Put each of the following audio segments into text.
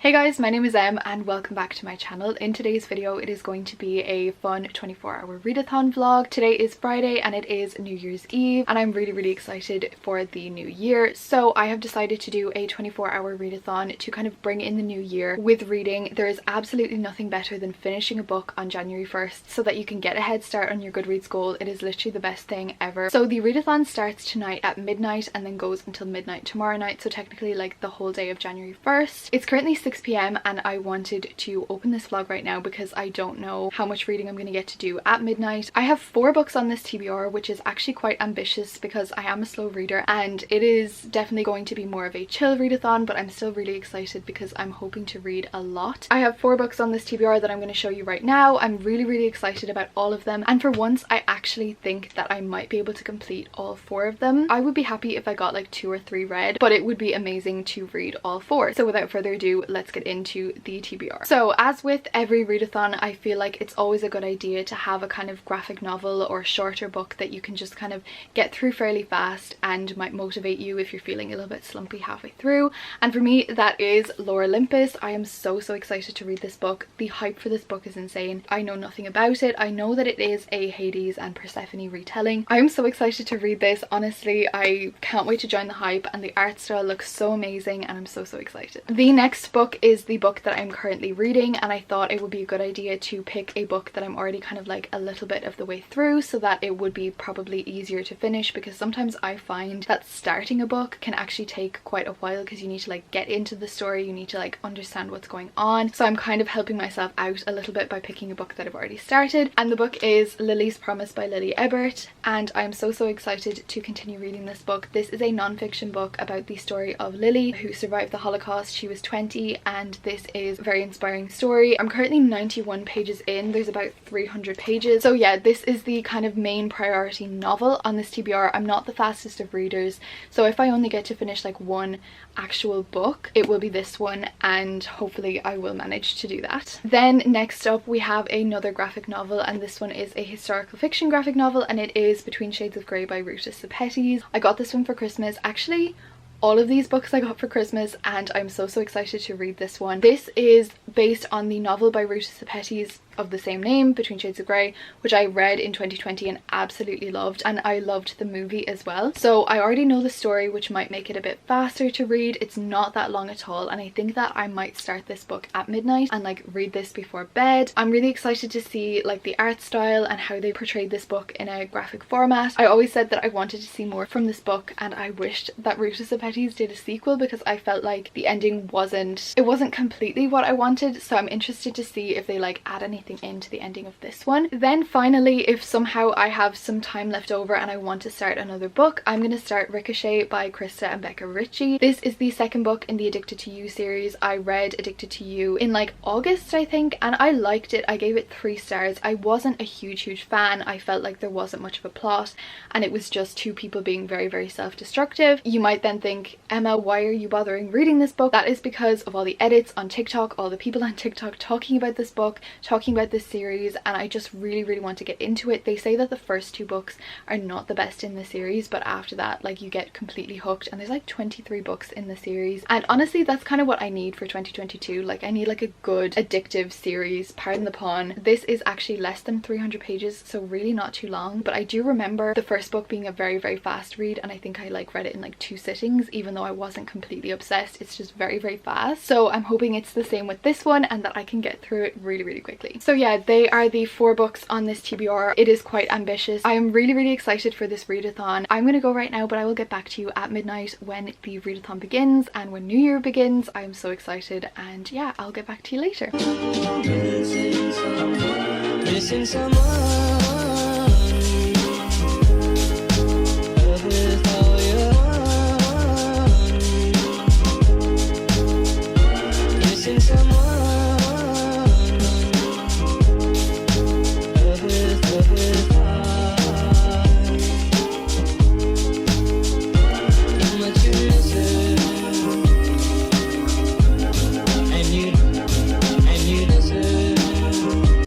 Hey guys, my name is Em and welcome back to my channel. In today's video it is going to be a fun 24-hour readathon vlog. Today is Friday and it is New Year's Eve and I'm really excited for the new year. So I have decided to do a 24-hour readathon to kind of bring in the new year with reading. There is absolutely nothing better than finishing a book on January 1st so that you can get a head start on your Goodreads goal. It is literally the best thing ever. So the readathon starts tonight at midnight and then goes until midnight tomorrow night, so technically like the whole day of January 1st. It's currently 6 p.m. and I wanted to open this vlog right now because I don't know how much reading I'm going to get to do at midnight. I have 4 books on this TBR, which is actually quite ambitious because I am a slow reader and it is definitely going to be more of a chill readathon, but I'm still really excited because I'm hoping to read a lot. I have 4 books on this TBR that I'm going to show you right now. I'm really excited about all of them, and for once I actually think that I might be able to complete all 4 of them. I would be happy if I got like 2 or 3 read, but it would be amazing to read all 4. So without further ado, let's get into the TBR. So as with every readathon, I feel like it's always a good idea to have a kind of graphic novel or shorter book that you can just kind of get through fairly fast and might motivate you if you're feeling a little bit slumpy halfway through. And for me that is Lore Olympus. I am so excited to read this book. The hype for this book is insane. I know nothing about it. I know that it is a Hades and Persephone retelling. I am so excited to read this. Honestly, I can't wait to join the hype and the art style looks so amazing and I'm so excited. The next book is the book that I'm currently reading, and I thought it would be a good idea to pick a book that I'm already kind of like a little bit of the way through so that it would be probably easier to finish, because sometimes I find that starting a book can actually take quite a while because you need to like get into the story, you need to like understand what's going on. So I'm kind of helping myself out a little bit by picking a book that I've already started, and the book is Lily's Promise by Lily Ebert, and I'm so excited to continue reading this book. This is a non-fiction book about the story of Lily, who survived the Holocaust. She was 20 and this is a very inspiring story. I'm currently 91 pages in. There's about 300 pages. So yeah, this is the kind of main priority novel on this TBR. I'm not the fastest of readers, so if I only get to finish like one actual book, it will be this one, and hopefully I will manage to do that. Then next up we have another graphic novel, and this one is a historical fiction graphic novel, and it is Between Shades of Grey by Ruta Sepetys. I got this one for Christmas. Actually, all of these books I got for Christmas and I'm so excited to read this one. This is based on the novel by Ruta Sepetys of the same name, Between Shades of Grey, which I read in 2020 and absolutely loved, and I loved the movie as well. So I already know the story, which might make it a bit faster to read. It's not that long at all, and I think that I might start this book at midnight and like read this before bed. I'm really excited to see like the art style and how they portrayed this book in a graphic format. I always said that I wanted to see more from this book, and I wished that Ruta Sepetys did a sequel because I felt like the ending wasn't completely what I wanted. So I'm interested to see if they like add anything into the ending of this one. Then finally, if somehow I have some time left over and I want to start another book, I'm going to start Ricochet by Krista and Becca Ritchie. This is the second book in the Addicted to You series. I read Addicted to You in like August I think, and I liked it. I gave it 3 stars. I wasn't a huge fan. I felt like there wasn't much of a plot and it was just 2 people being very self-destructive. You might then think, Emma, why are you bothering reading this book? That is because of all the edits on TikTok, all the people on TikTok talking about this book, talking about this series, and I just really want to get into it. They say that the first 2 books are not the best in the series, but after that like you get completely hooked, and there's like 23 books in the series, and honestly that's kind of what I need for 2022. Like I need like a good addictive series, pardon the pun. This is actually less than 300 pages, so really not too long, but I do remember the first book being a very fast read, and I think I like read it in like 2 sittings, even though I wasn't completely obsessed. It's just very fast. So I'm hoping it's the same with this one and that I can get through it really quickly. So yeah, they are the 4 books on this TBR. It is quite ambitious. I am really excited for this readathon. I'm gonna go right now, but I will get back to you at midnight when the readathon begins and when New Year begins. I am so excited, and yeah, I'll get back to you later.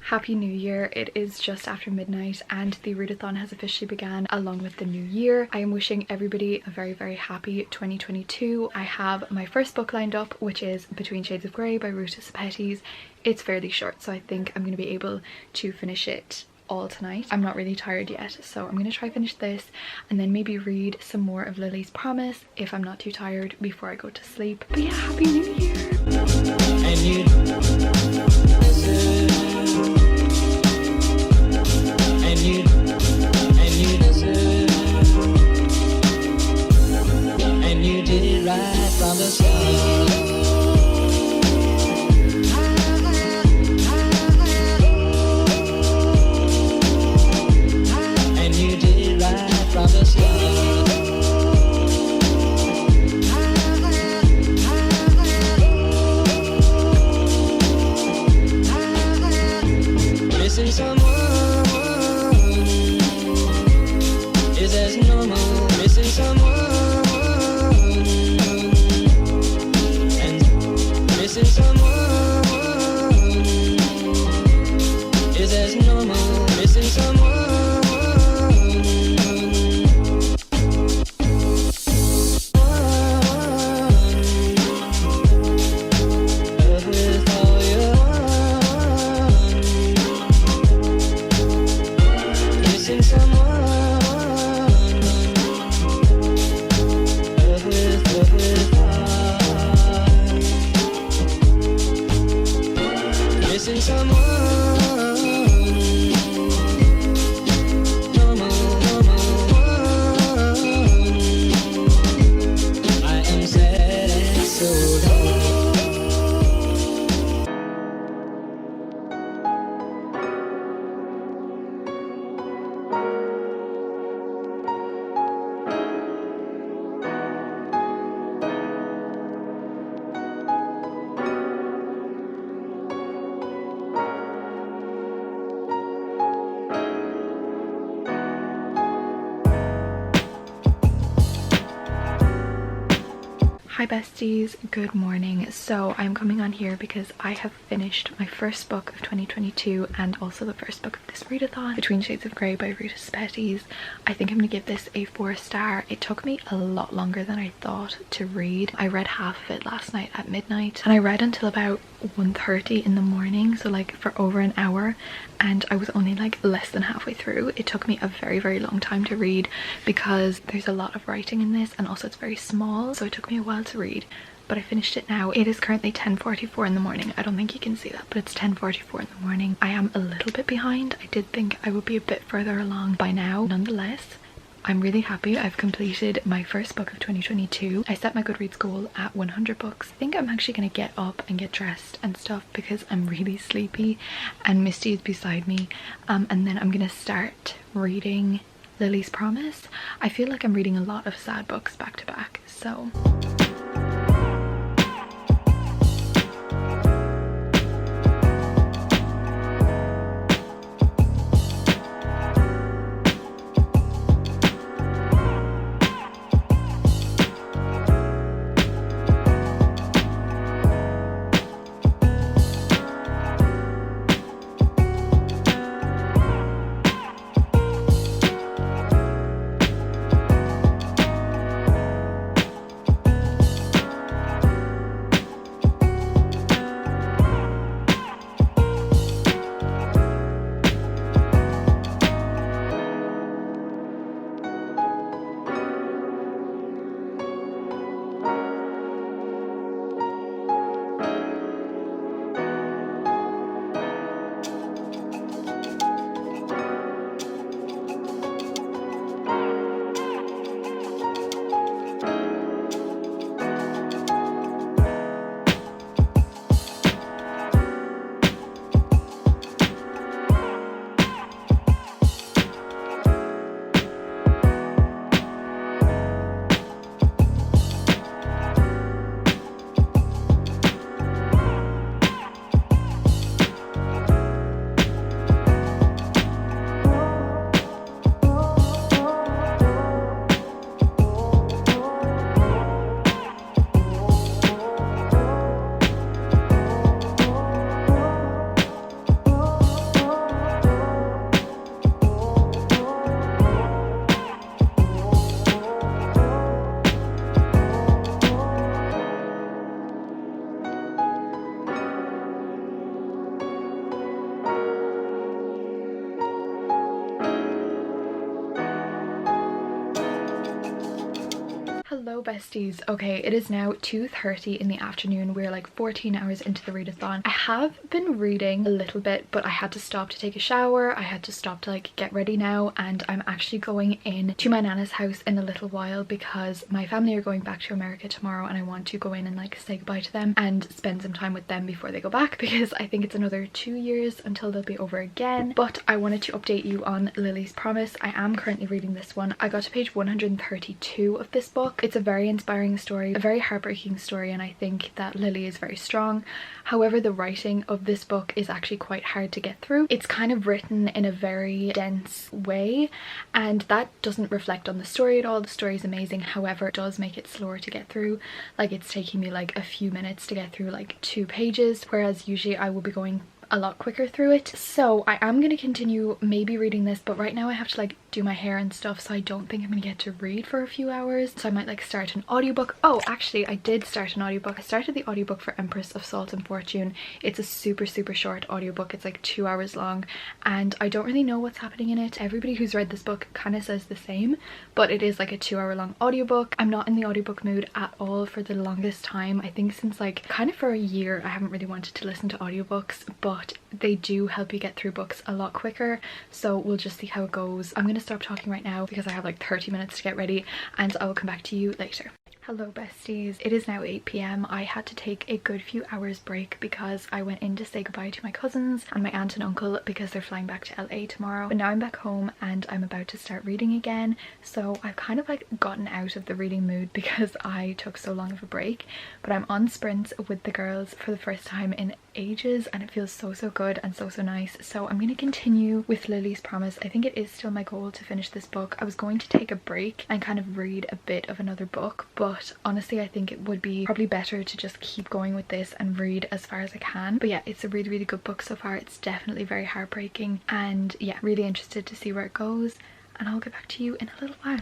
Happy New Year. here. It is just after midnight and the readathon has officially begun along with the new year. I am wishing everybody a very, very happy 2022. I have my first book lined up, which is Between Shades of Grey by Ruta Sepetys. It's fairly short, so I think I'm going to be able to finish it all tonight. I'm not really tired yet, so I'm gonna try finish this and then maybe read some more of Lily's Promise if I'm not too tired before I go to sleep. But yeah, happy new year. And you deserve, and you deserve, and you did it right from the start. Missing someone is as normal. Missing someone and missing someone is as normal. Missing someone. Hi besties, good morning. So I'm coming on here because I have finished my first book of 2022 and also the first book of this readathon, Between Shades of Grey by Ruta Sepetys. I think I'm gonna give this a 4-star. It took me a lot longer than I thought to read. I read half of it last night at midnight and I read until about 1:30 in the morning, so like for over an hour, and I was only like less than halfway through. It took me a very, very long time to read because there's a lot of writing in this and also it's very small, so it took me a while to read, but I finished it now. It is currently 10:44 in the morning. I don't think you can see that, but it's 10:44 in the morning. I am a little bit behind. I did think I would be a bit further along by now. Nonetheless, I'm really happy I've completed my first book of 2022. I set my Goodreads goal at 100 books. I think I'm actually gonna get up and get dressed and stuff because I'm really sleepy and Misty is beside me, and then I'm gonna start reading Lily's Promise. I feel like I'm reading a lot of sad books back to back, so Hello besties. Okay, it is now 2:30 in the afternoon. We're like 14 hours into the readathon. I have been reading a little bit, but I had to stop to take a shower. I had to stop to like get ready now, and I'm actually going in to my nana's house in a little while because my family are going back to America tomorrow, and I want to go in and like say goodbye to them and spend some time with them before they go back, because I think it's another 2 years until they'll be over again. But I wanted to update you on Lily's Promise. I am currently reading this one. I got to page 132 of this book. It's a very inspiring story, a very heartbreaking story, and I think that Lily is very strong. However, the writing of this book is actually quite hard to get through. It's kind of written in a very dense way, and that doesn't reflect on the story at all. The story is amazing, however it does make it slower to get through. Like, it's taking me like a few minutes to get through like 2 pages, whereas usually I will be going a lot quicker through it. So I am going to continue maybe reading this, but right now I have to like do my hair and stuff, so I don't think I'm gonna get to read for a few hours. So I might like start an audiobook. Oh, actually I did start an audiobook. I started the audiobook for Empress of Salt and Fortune. It's a super short audiobook. It's like 2 hours long, and I don't really know what's happening in it. Everybody who's read this book kind of says the same, but it is like a 2-hour long audiobook. I'm not in the audiobook mood at all for the longest time. I think since like kind of for a year I haven't really wanted to listen to audiobooks, but they do help you get through books a lot quicker, so we'll just see how it goes. I'm gonna stop talking right now because I have like 30 minutes to get ready, and I will come back to you later. Hello besties, it is now 8 p.m. I had to take a good few hours break because I went in to say goodbye to my cousins and my aunt and uncle because they're flying back to LA tomorrow. But now I'm back home and I'm about to start reading again, so I've kind of like gotten out of the reading mood because I took so long of a break. But I'm on sprints with the girls for the first time in ages, and it feels so good and so nice. So I'm going to continue with Lily's Promise. I think it is still my goal to finish this book. I was going to take a break and kind of read a bit of another book, but honestly I think it would be probably better to just keep going with this and read as far as I can. But yeah, it's a really good book so far. It's definitely very heartbreaking, and yeah, really interested to see where it goes, and I'll get back to you in a little while.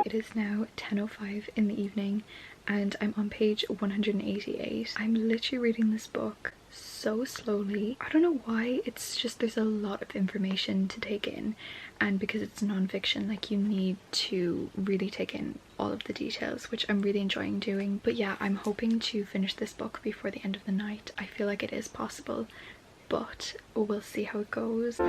It is now 10:05 in the evening and I'm on page 188. I'm literally reading this book so slowly. I don't know why, it's just there's a lot of information to take in, and because it's non-fiction, like, you need to really take in all of the details, which I'm really enjoying doing. But yeah, I'm hoping to finish this book before the end of the night. I feel like it is possible, but we'll see how it goes.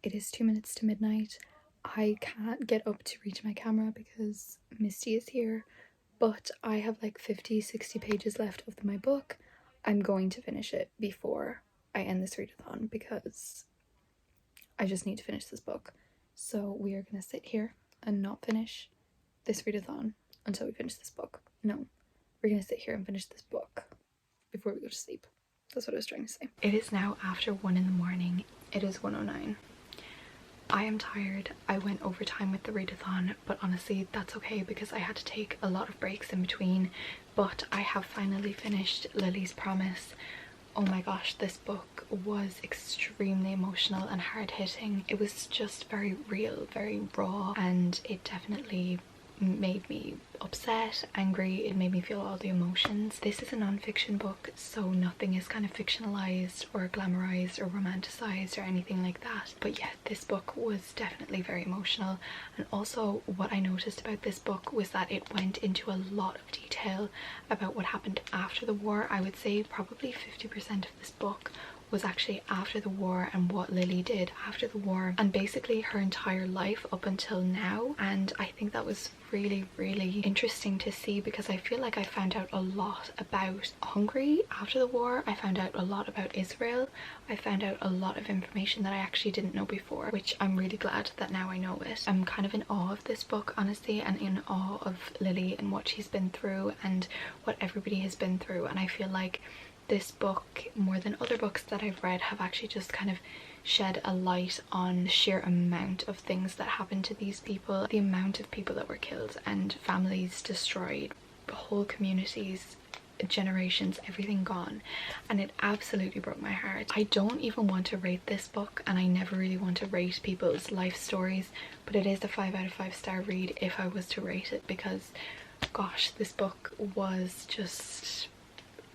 It is 2 minutes to midnight. I can't get up to reach my camera because Misty is here, but I have like 50-60 pages left of my book. I'm going to finish it before I end this readathon because I just need to finish this book. So we are going to sit here and not finish this readathon until we finish this book. No, we're going to sit here and finish this book before we go to sleep. That's what I was trying to say. It is now after 1 in the morning. It is 1:09. I am tired. I went overtime with the readathon, but honestly that's okay because I had to take a lot of breaks in between. But I have finally finished Lily's Promise. Oh my gosh, this book was extremely emotional and hard-hitting. It was just very real, very raw, and it definitely made me upset, angry. It made me feel all the emotions. This is a non-fiction book, so nothing is kind of fictionalized or glamorized or romanticized or anything like that. But yeah, this book was definitely very emotional. And also what I noticed about this book was that it went into a lot of detail about what happened after the war. I would say probably 50% of this book was actually after the war and what Lily did after the war, and basically her entire life up until now. And I think that was really interesting to see because I feel like I found out a lot about Hungary after the war. I found out a lot about Israel. I found out a lot of information that I actually didn't know before, which I'm really glad that now I know it. I'm kind of in awe of this book, honestly, and in awe of Lily and what she's been through and what everybody has been through. And I feel like this book, more than other books that I've read, have actually just kind of shed a light on the sheer amount of things that happened to these people, the amount of people that were killed and families destroyed, whole communities, generations, everything gone. And it absolutely broke my heart. I don't even want to rate this book, and I never really want to rate people's life stories, but it is a 5 out of 5 star read if I was to rate it, because Gosh, this book was just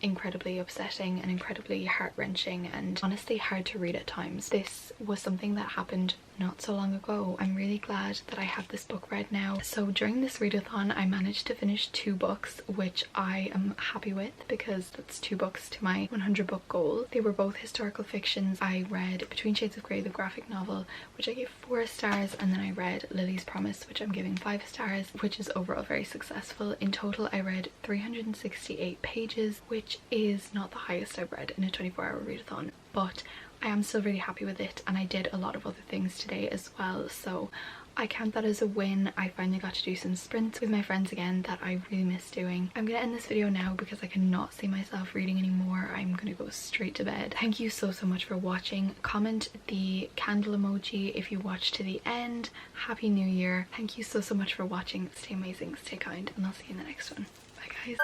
incredibly upsetting and incredibly heart-wrenching and honestly hard to read at times. This was something that happened not so long ago. I'm really glad that I have this book read now. So during this readathon I managed to finish 2 books, which I am happy with because that's 2 books to my 100 book goal. They were both historical fictions. I read Between Shades of Grey, the graphic novel, which I gave 4 stars, and then I read Lily's Promise, which I'm giving 5 stars, which is overall very successful. In total I read 368 pages, which is not the highest I've read in a 24-hour readathon, but I am still really happy with it, and I did a lot of other things today as well, so I count that as a win. I finally got to do some sprints with my friends again that I really miss doing. I'm gonna end this video now because I cannot see myself reading anymore. I'm gonna go straight to bed. Thank you so much for watching. Comment the candle emoji if you watched to the end. Happy New Year. Thank you so much for watching. Stay amazing, stay kind, and I'll see you in the next one. Bye guys.